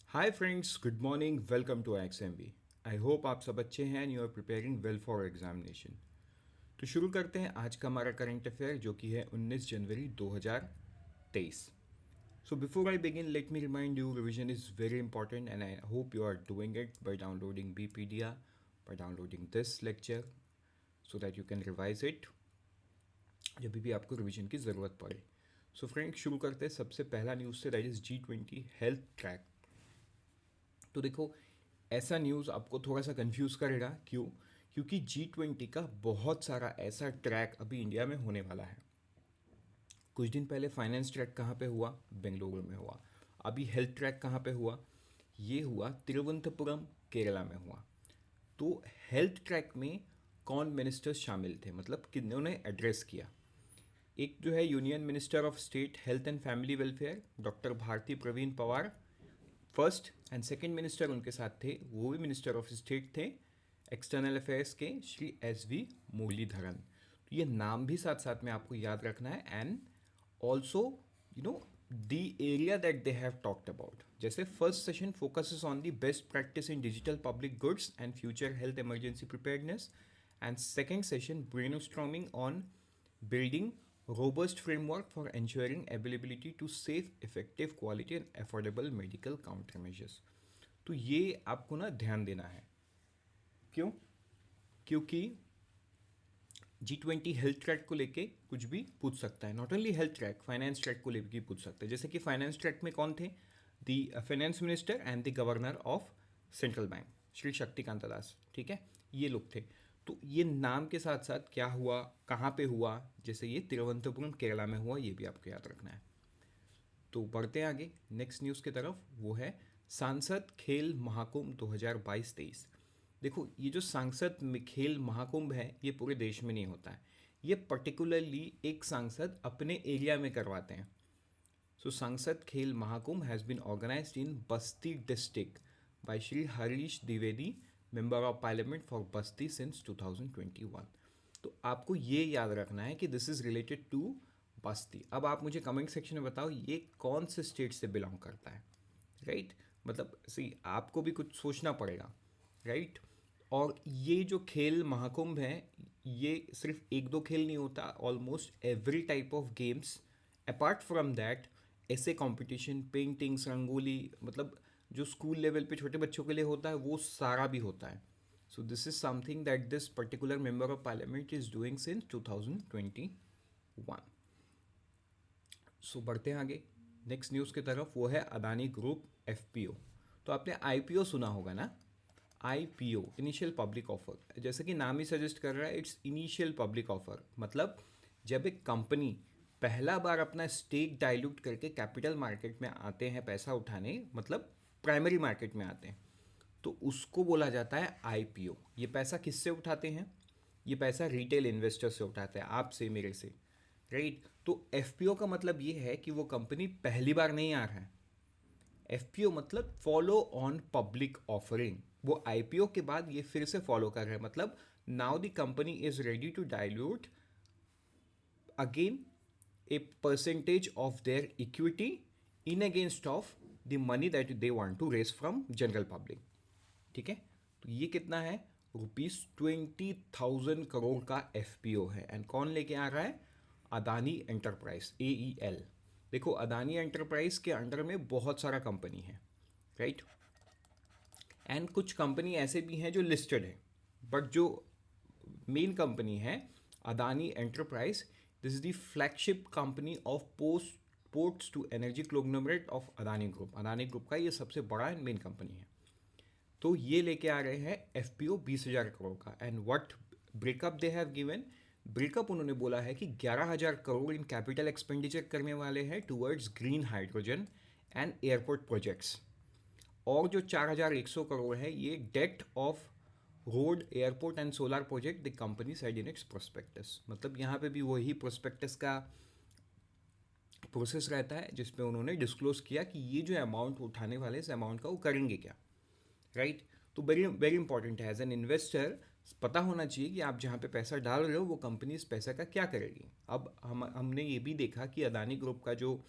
Hi friends, good morning, welcome to XMB। I hope आप सब अच्छे हैं and you are preparing well for examination. तो शुरू करते हैं आज का हमारा करंट अफेयर जो कि है 19 जनवरी 2023। So before I begin let me remind you revision is very important and I hope you are doing it by downloading BPDR, by downloading this lecture so that you can revise it जब भी आपको revision की ज़रूरत पड़े। So friends, शुरू करते हैं सबसे पहला न्यूज़ से, that is G20 health track. तो देखो, ऐसा न्यूज़ आपको थोड़ा सा कंफ्यूज करेगा। क्यों? क्योंकि G20 का बहुत सारा ऐसा ट्रैक अभी इंडिया में होने वाला है। कुछ दिन पहले फाइनेंस ट्रैक कहाँ पे हुआ? बेंगलुरु में हुआ। अभी हेल्थ ट्रैक कहाँ पे हुआ? ये हुआ तिरुवनंतपुरम, केरला में हुआ। तो हेल्थ ट्रैक में कौन मिनिस्टर्स शामिल थे, मतलब किन्होंने एड्रेस किया? एक जो है union minister of state health and family welfare, doctor Bharati Pravin Pawar. First and second minister उनके साथ थे, वो भी मिनिस्टर ऑफ स्टेट थे एक्सटर्नल अफेयर्स के, श्री SV मुरलीधरन। तो ये नाम भी साथ साथ में आपको याद रखना है। And also you know the area that they have talked about, जैसे first session focuses on the best practice in digital public goods and future health emergency preparedness, and second session brainstorming on building robust framework for ensuring availability to safe, effective, quality and affordable medical countermeasures। तो ये आपको ना ध्यान देना है। क्यों? क्योंकि G20 health track को लेके कुछ भी पूछ सकता है। Not only health track, finance track को लेके पूछ सकता है। जैसे कि फाइनेंस ट्रैक में कौन थे? The finance minister and the governor of central bank, Shri Shaktikanta Das. ठीक है, ये लोग थे। तो ये नाम के साथ साथ क्या हुआ, कहाँ पे हुआ, जैसे ये तिरुवनंतपुरम केरला में हुआ, ये भी आपको याद रखना है। तो बढ़ते हैं आगे नेक्स्ट न्यूज़ की तरफ, वो है सांसद खेल महाकुंभ 2022-23। देखो, ये जो सांसद खेल महाकुंभ है ये पूरे देश में नहीं होता है, ये पर्टिकुलरली एक सांसद अपने एरिया में करवाते हैं। सो सांसद खेल Mahakumbh has been organised in Basti district by Shri Harish Dwivedi, member of parliament for Basti since 2021। तो आपको ये याद रखना है कि दिस इज़ रिलेटेड टू बस्ती। अब आप मुझे कमेंट सेक्शन में बताओ ये कौन से स्टेट से बिलोंग करता है, राइट? मतलब सी आपको भी कुछ सोचना पड़ेगा, राइट? और ये जो खेल महाकुंभ है, ये सिर्फ एक दो खेल नहीं होता, almost every type of games. Apart from that, ऐसे कंपटीशन, पेंटिंग्स, रंगोली, मतलब जो स्कूल लेवल पे छोटे बच्चों के लिए होता है वो सारा भी होता है। So this is something that this particular member of parliament is doing since 2021। सो बढ़ते हैं आगे नेक्स्ट न्यूज़ की तरफ, वो है अदानी ग्रुप FPO। तो आपने IPO सुना होगा ना? IPO, इनिशियल पब्लिक ऑफर, जैसे कि नाम ही सजेस्ट कर रहा है, इट्स इनिशियल पब्लिक ऑफर। मतलब जब एक कंपनी पहला बार अपना स्टेक डाइल्यूट करके कैपिटल मार्केट में आते हैं पैसा उठाने, मतलब प्राइमरी मार्केट में आते हैं, तो उसको बोला जाता है IPO। ये पैसा किससे उठाते हैं? ये पैसा रिटेल इन्वेस्टर से उठाते हैं, आपसे, मेरे से, राइट? तो FPO का मतलब ये है कि वो कंपनी पहली बार नहीं आ रहा है। FPO मतलब फॉलो ऑन पब्लिक ऑफरिंग। वो IPO के बाद ये फिर से फॉलो कर रहे हैं, मतलब now the company is ready to dilute again a percentage of their equity in against of the money that they want to raise from general public। ठीक है, तो ये कितना है? ₹20,000 का FPO है। एंड कौन लेके आ रहा है? Adani enterprise, AEL। देखो, अदानी एंटरप्राइज के अंडर में बहुत सारा कंपनी है, राइट? एंड कुछ कंपनी ऐसे भी हैं जो लिस्टेड है, बट जो मेन कंपनी है Adani enterprise, this is the flagship company of ports to energy conglomerate of Adani group. Adani group का ये सबसे बड़ा एंड मेन कंपनी है। तो ये लेके आ रहे हैं FPO 20,000 करोड़ का। And what breakup they have given? Breakup उन्होंने बोला है कि 11,000 करोड़ इन कैपिटल एक्सपेंडिचर करने वाले हैं towards green hydrogen and airport projects. और जो 4,100 करोड़ है ये debt of road, airport and solar project the company side in its prospectus. मतलब यहाँ पे भी वही प्रोस्पेक्टस का प्रोसेस रहता है जिसमें उन्होंने डिस्क्लोज किया कि ये जो अमाउंट उठाने वाले इस अमाउंट का वो करेंगे क्या, राइट? तो वेरी वेरी इंपॉर्टेंट है, एज एन इन्वेस्टर पता होना चाहिए कि आप जहाँ पे पैसा डाल रहे हो वो कंपनी इस पैसा का क्या करेगी। अब हमने ये भी देखा कि अदानी ग्रुप का जो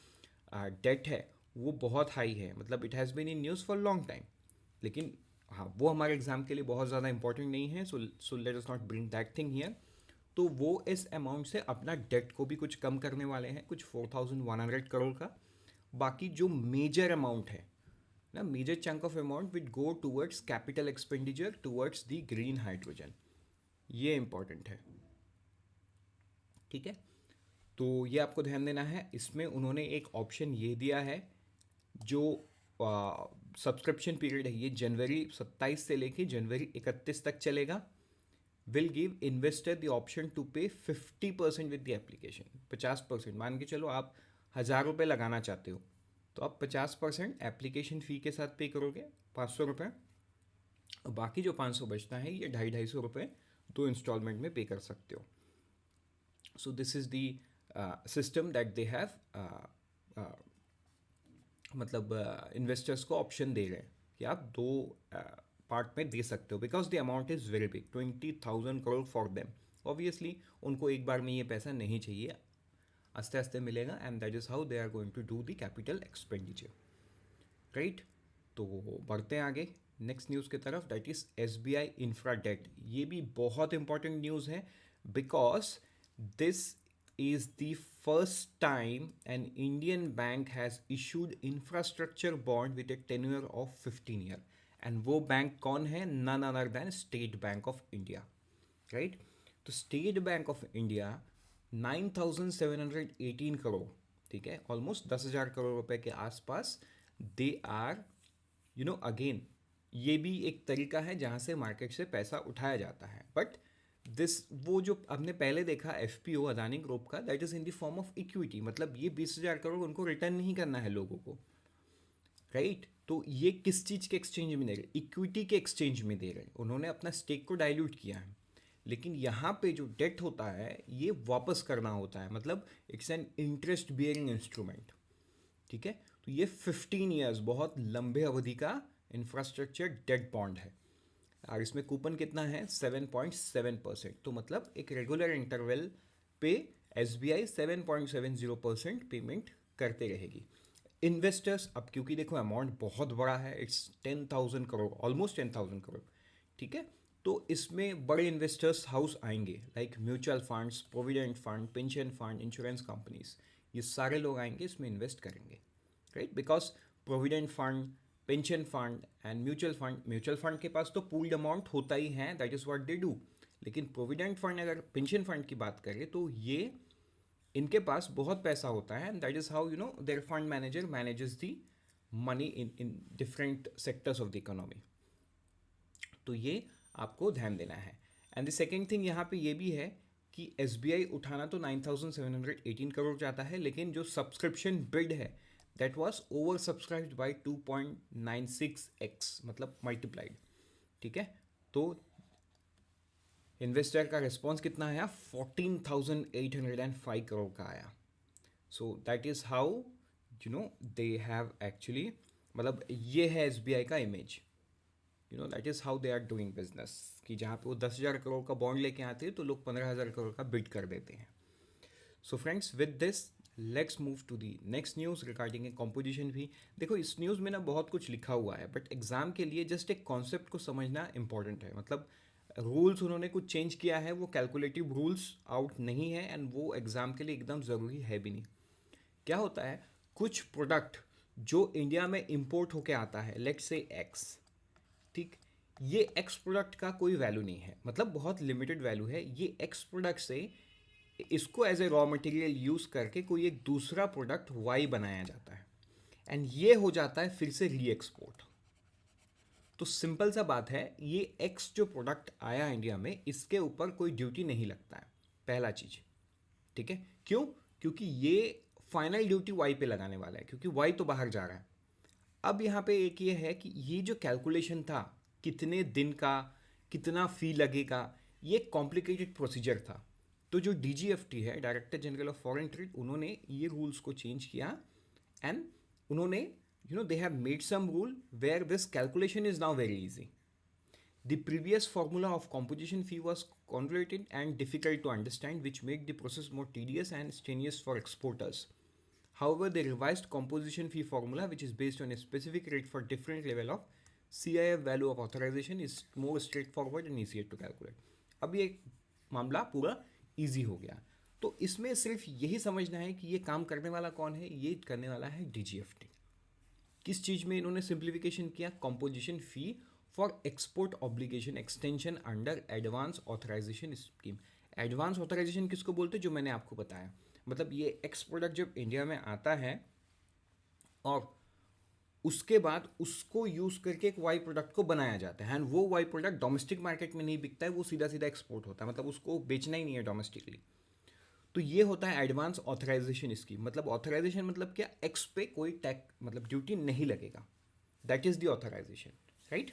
डेट है वो बहुत हाई है, मतलब it has been in news for long time. लेकिन हाँ, वो हमारे एग्ज़ाम के लिए बहुत ज़्यादा इंपॉर्टेंट नहीं है, so let us not bring that thing here. तो वो इस अमाउंट से अपना डेट को भी कुछ कम करने वाले हैं, कुछ 4,100 करोड़ का। बाकी जो मेजर अमाउंट है ना, major chunk of amount will go towards capital expenditure towards the green hydrogen, ये इंपॉर्टेंट है। ठीक है, तो ये आपको ध्यान देना है। इसमें उन्होंने एक ऑप्शन ये दिया है, जो सब्सक्रिप्शन पीरियड है ये जनवरी 27 से लेके जनवरी 31 तक चलेगा। Will give investor the option to pay 50% with the application. 50%, मान के चलो आप 1,000 रुपये लगाना चाहते हो, तो आप 50% एप्लीकेशन फ़ी के साथ पे करोगे, 500 रुपये। और बाकी जो 500 बचता है ये 250-250 रुपये 2 इंस्टॉलमेंट में पे कर सकते हो। So this is the system that they have, मतलब इन्वेस्टर्स को ऑप्शन दे रहे हैं कि आप दो पार्ट में दे सकते हो, because the amount is very big, 20,000 crore for them. Obviously उनको एक बार में ये पैसा नहीं चाहिए, आस्ते आस्ते मिलेगा, and that is how they are going to do the capital expenditure, right. तो बढ़ते हैं आगे नेक्स्ट न्यूज़ की तरफ, that is SBI infra debt. ये भी बहुत इंपॉर्टेंट न्यूज़ है, because this is the first time an Indian bank has issued infrastructure bond with a tenure of 15 year, and वो बैंक कौन है? none other than State Bank of India, right? तो State Bank of India 9,718 crore, ठीक है, almost 10,000 crore रुपए के आसपास, they are again ये भी एक तरीका है जहाँ से मार्केट से पैसा उठाया जाता है, बट दिस वो जो आपने पहले देखा FPO अदानी ग्रुप का, that is in the form of equity, मतलब ये 20,000 करोड़ उनको रिटर्न नहीं करना है लोगों को, राइट। तो ये किस चीज़ के एक्सचेंज में दे रहे? इक्विटी के एक्सचेंज में दे रहे हैं, उन्होंने अपना स्टेक को डाइल्यूट किया है। लेकिन यहाँ पे जो डेट होता है ये वापस करना होता है, मतलब it's an interest bearing instrument, ठीक है। तो ये 15 ईयर्स, बहुत लंबे अवधि का इंफ्रास्ट्रक्चर डेट बॉन्ड है, और इसमें कूपन कितना है? 7.7%। तो मतलब एक रेगुलर इंटरवल पे SBI 7.70% पेमेंट करते रहेगी। इन्वेस्टर्स, अब क्योंकि देखो अमाउंट बहुत बड़ा है, इट्स 10,000 करोड़, ऑलमोस्ट 10,000 करोड़, ठीक है। तो इसमें बड़े इन्वेस्टर्स हाउस आएंगे, like mutual funds, provident fund, pension fund, insurance companies, ये सारे लोग आएंगे, इसमें इन्वेस्ट करेंगे, right. Because provident fund, pension fund and mutual fund के पास तो पूल्ड अमाउंट होता ही है, that is what they do. लेकिन प्रोविडेंट फंड, अगर पेंशन फंड की बात करें, तो ये इनके पास बहुत पैसा होता है, and that is how their fund manager manages the money in different sectors of the economy. तो ये आपको ध्यान देना है। एंड द सेकेंड थिंग यहाँ पे ये भी है कि SBI उठाना तो 9,718 करोड़ चाहता है, लेकिन जो सब्सक्रिप्शन बिड है that was over subscribed by 2.96x, मतलब मल्टीप्लाइड, ठीक है। तो इन्वेस्टर का रिस्पॉन्स कितना आया? 14,805 करोड़ का आया। So that is how they have actually, मतलब ये है SBI का image, that is how they are doing business, कि जहाँ पे वो 10,000 करोड़ का बॉन्ड लेके आते हैं तो लोग 15,000 करोड़ का बिड कर देते हैं। So friends, with this let's move to the next news regarding a composition भी। देखो इस न्यूज़ में ना बहुत कुछ लिखा हुआ है, बट एग्जाम के लिए जस्ट एक कॉन्सेप्ट को समझना इंपॉर्टेंट है। मतलब रूल्स उन्होंने कुछ चेंज किया है, वो कैलकुलेटिव रूल्स आउट नहीं है, एंड वो एग्ज़ाम के लिए एकदम ज़रूरी है भी नहीं। क्या होता है, कुछ प्रोडक्ट जो इंडिया में इंपोर्ट होके आता है, लेट्स से एक्स, ठीक, ये एक्स प्रोडक्ट का कोई वैल्यू नहीं है, मतलब बहुत लिमिटेड वैल्यू है। ये एक्स प्रोडक्ट से इसको as a raw material use करके कोई एक दूसरा प्रोडक्ट वाई बनाया जाता है, एंड ये हो जाता है फिर से री एक्सपोर्ट। तो सिंपल सा बात है, ये एक्स जो प्रोडक्ट आया इंडिया में, इसके ऊपर कोई ड्यूटी नहीं लगता है, पहला चीज़, ठीक है। क्यों? क्योंकि ये फाइनल ड्यूटी वाई पे लगाने वाला है, क्योंकि वाई तो बाहर जा रहा है। अब यहाँ पे एक ये है कि ये जो कैलकुलेशन था, कितने दिन का, कितना फ़ी लगेगा, ये कॉम्प्लिकेटेड प्रोसीजर था। तो जो DGFT है, director general of foreign trade, उन्होंने ये रूल्स को चेंज किया, एंड उन्होंने they have made some rule where this calculation is now very easy. The previous formula of composition fee was convoluted and difficult to understand, which made the process more tedious and strenuous for exporters. However, the revised composition fee formula, which is based on a specific rate for different level of CIF value of authorization, is more straightforward and easier to calculate. अब ये मामला पूरा easy हो गया. तो इसमें सिर्फ यही समझना है कि ये काम करने वाला कौन है. ये करने वाला है DGFT. किस चीज़ में इन्होंने सिंप्लीफिकेशन किया? Composition fee for export obligation extension under advance authorisation scheme. Advance authorisation किसको बोलते हैं? जो मैंने आपको बताया. मतलब ये एक्स प्रोडक्ट जब इंडिया में आता है और उसके बाद उसको यूज़ करके एक वाई प्रोडक्ट को बनाया जाता है, एंड वो वाई प्रोडक्ट डोमेस्टिक मार्केट में नहीं बिकता है, वो सीधा सीधा एक्सपोर्ट होता है. मतलब उसको बेचना ही नहीं है डोमेस्टिकली. तो ये होता है एडवांस ऑथराइजेशन स्कीम. मतलब ऑथराइजेशन मतलब क्या? एक्स पे कोई टैक्स मतलब ड्यूटी नहीं लगेगा. That is the authorisation, right?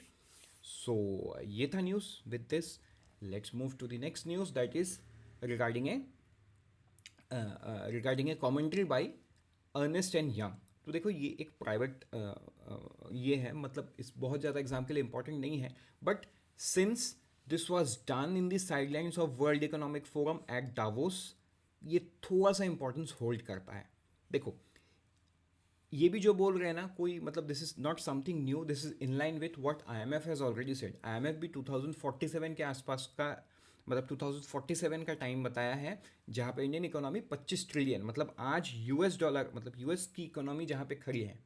So ये था news. With this let's move to the next news, that is regarding a commentary by Ernst and Young. तो देखो ये एक प्राइवेट ये है, मतलब इस बहुत ज़्यादा एग्जाम के लिए इंपॉर्टेंट नहीं है, but since this was done in the sidelines of world economic forum eight Davos, ये थोड़ा सा इंपॉर्टेंस होल्ड करता है. देखो ये भी जो बोल रहे हैं ना कोई, मतलब this is not something new, this is in line with what IMF has already said. IMF भी 2047 के आसपास का, मतलब 2047 का टाइम बताया है जहाँ पे इंडियन इकोनॉमी 25 ट्रिलियन, मतलब आज US डॉलर, मतलब US की इकोनॉमी जहाँ पे खड़ी है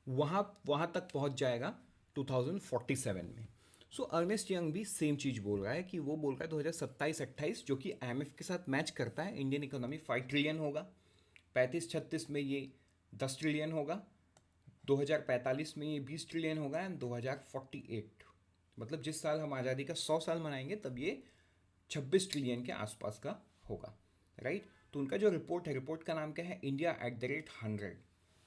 वहाँ तक पहुँच जाएगा 2047 में. सो अर्नेस्ट यंग भी सेम चीज़ बोल रहा है कि वो बोल रहा है 2027-28 जो कि IMF के साथ मैच करता है, इंडियन इकोनॉमी 5 ट्रिलियन होगा. 35-36 में ये 10 ट्रिलियन होगा. 2045 में ये 20 ट्रिलियन होगा. एंड 2048 मतलब जिस साल हम आज़ादी का 100 साल मनाएंगे तब ये 26 ट्रिलियन के आसपास का होगा, राइट? तो उनका जो रिपोर्ट है, रिपोर्ट का नाम क्या है? इंडिया एट द रेट 100,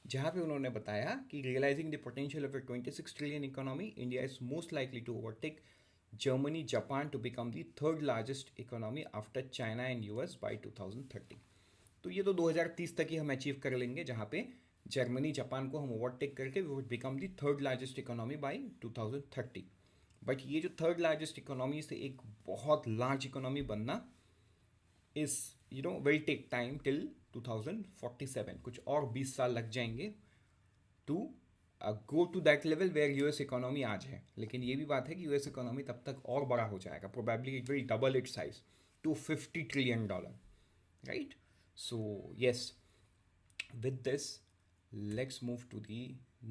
जहाँ पे उन्होंने बताया कि realising the potential of a 26 trillion economy, India is most likely to overtake Germany, Japan to become the third largest economy after China and US by 2030. तो ये तो 2030 तक ही हम अचीव कर लेंगे, जहाँ पे जर्मनी, जापान को हम ओवरटेक करके we would become the third largest economy by 2030. But ये जो थर्ड लार्जेस्ट इकोनॉमी से एक बहुत लार्ज इकोनॉमी बनना is will take time till 2047. कुछ और 20 साल लग जाएंगे to go to that level where US economy आज है. लेकिन ये भी बात है कि US इकोनॉमी तब तक और बड़ा हो जाएगा, probably it will double it size to $50 trillion, right? So yes, with this let's move to the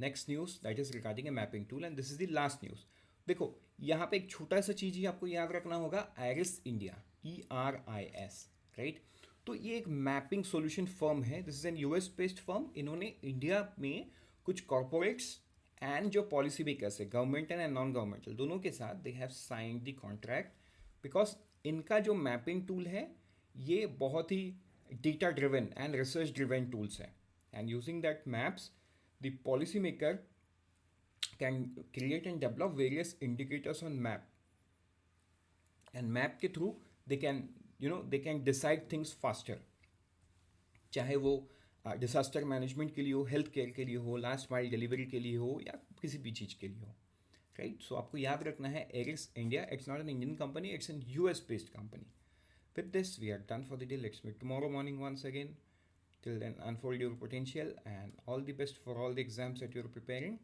next news, that is regarding a mapping tool, and this is the last news. देखो यहाँ पे एक छोटा सा चीज़ ही आपको याद रखना होगा, IRIS इंडिया, ERIS, राइट? तो ये एक मैपिंग सॉल्यूशन फर्म है. This is an US based firm. इन्होंने इंडिया में कुछ कॉर्पोरेट्स एंड जो पॉलिसी मेकर्स है, गवर्नमेंटल एंड नॉन गवर्नमेंटल, दोनों के साथ they have signed the contract, because इनका जो मैपिंग टूल है ये बहुत ही data driven and research driven tools है. And using that maps the policy maker can create and develop various indicators on map, and map के through they can decide things faster, चाहे वो disaster management के लिए हो, health care के लिए हो, लास्ट माइल डिलीवरी के लिए हो, या किसी भी चीज़ के लिए हो, राइट? सो आपको याद रखना है IRIS India, it's not an Indian company, it's an US based company. With this, we are done for the day. Let's meet tomorrow morning once again. Till then, unfold your potential and all the best for all the exams that you're preparing.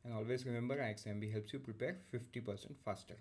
And always remember, IXMB helps you prepare 50% faster.